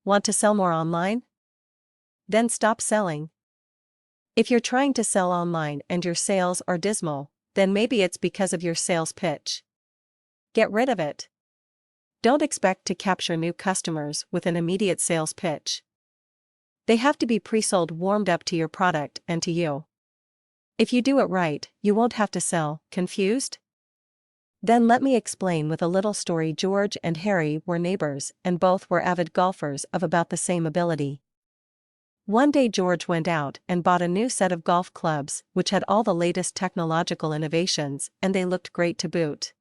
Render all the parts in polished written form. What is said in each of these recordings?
Want to sell more online? Then stop selling. If you're trying to sell online and your sales are dismal, then maybe it's because of your sales pitch. Get rid of it. Don't expect to capture new customers with an immediate sales pitch. They have to be pre-sold, warmed up to your product and to you. If you do it right, you won't have to sell. Confused? Then let me explain with a little story. George and Harry were neighbors, and both were avid golfers of about the same ability. One day George went out and bought a new set of golf clubs, which had all the latest technological innovations, and they looked great to boot.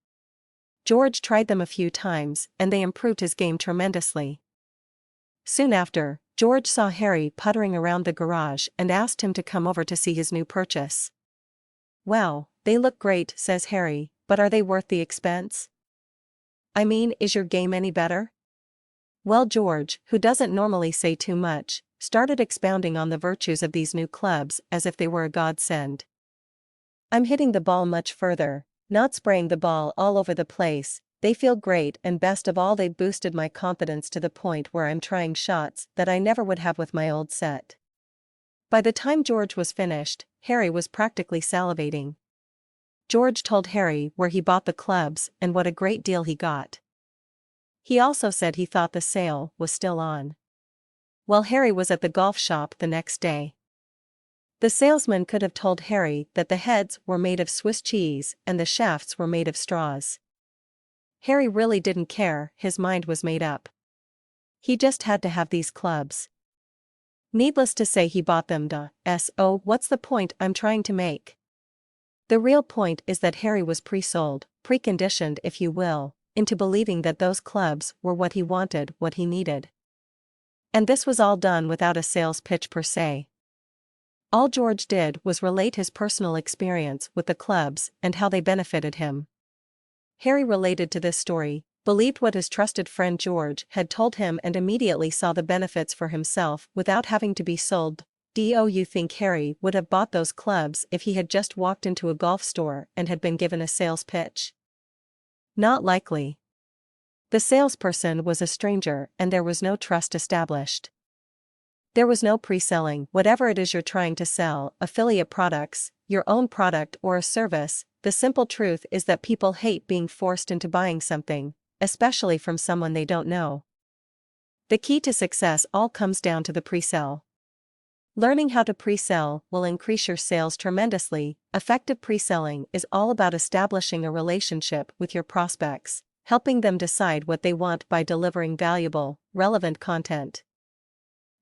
George tried them a few times, and they improved his game tremendously. Soon after, George saw Harry puttering around the garage and asked him to come over to see his new purchase. "Wow, they look great," says Harry, "but are they worth the expense? I mean, is your game any better?" Well, George, who doesn't normally say too much, started expounding on the virtues of these new clubs as if they were a godsend. "I'm hitting the ball much further, not spraying the ball all over the place. They feel great, and best of all, they boosted my confidence to the point where I'm trying shots that I never would have with my old set." By the time George was finished, Harry was practically salivating. George told Harry where he bought the clubs and what a great deal he got. He also said he thought the sale was still on. Well, Harry was at the golf shop the next day. The salesman could have told Harry that the heads were made of Swiss cheese and the shafts were made of straws. Harry really didn't care, his mind was made up. He just had to have these clubs. Needless to say, he bought them. So what's the point I'm trying to make? The real point is that Harry was pre-sold, preconditioned if you will, into believing that those clubs were what he wanted, what he needed. And this was all done without a sales pitch per se. All George did was relate his personal experience with the clubs and how they benefited him. Harry related to this story, believed what his trusted friend George had told him, and immediately saw the benefits for himself without having to be sold. Do you think Harry would have bought those clubs if he had just walked into a golf store and had been given a sales pitch? Not likely. The salesperson was a stranger and there was no trust established. There was no pre-selling. Whatever it is you're trying to sell, affiliate products, your own product or a service, the simple truth is that people hate being forced into buying something, especially from someone they don't know. The key to success all comes down to the pre-sell. Learning how to pre-sell will increase your sales tremendously. Effective pre-selling is all about establishing a relationship with your prospects, helping them decide what they want by delivering valuable, relevant content.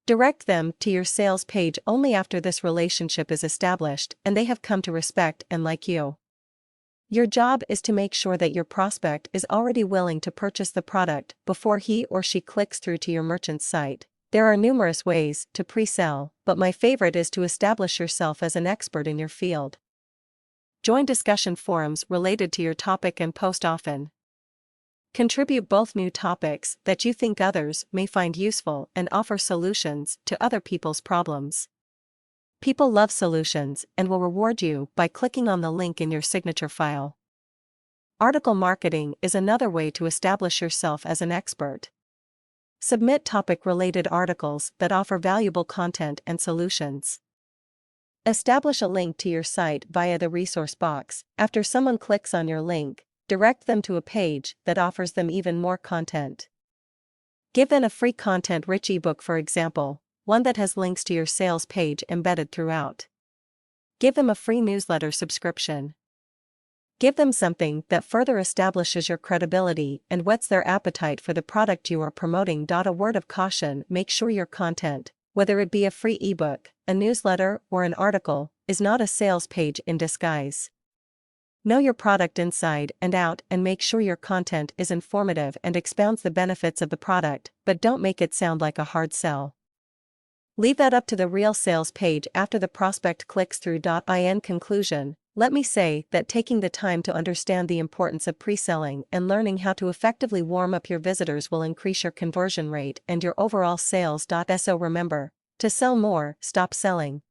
Direct them to your sales page only after this relationship is established and they have come to respect and like you. Your job is to make sure that your prospect is already willing to purchase the product before he or she clicks through to your merchant's site. There are numerous ways to pre-sell, but my favorite is to establish yourself as an expert in your field. Join discussion forums related to your topic and post often. Contribute both new topics that you think others may find useful and offer solutions to other people's problems. People love solutions and will reward you by clicking on the link in your signature file. Article marketing is another way to establish yourself as an expert. Submit topic-related articles that offer valuable content and solutions. Establish a link to your site via the resource box. After someone clicks on your link, direct them to a page that offers them even more content. Give them a free content-rich ebook, for example, one that has links to your sales page embedded throughout. Give them a free newsletter subscription. Give them something that further establishes your credibility and whets their appetite for the product you are promoting. A word of caution: make sure your content, whether it be a free ebook, a newsletter, or an article, is not a sales page in disguise. Know your product inside and out and make sure your content is informative and expounds the benefits of the product, but don't make it sound like a hard sell. Leave that up to the real sales page after the prospect clicks through. In conclusion, let me say that taking the time to understand the importance of pre-selling and learning how to effectively warm up your visitors will increase your conversion rate and your overall sales. So remember, to sell more, stop selling.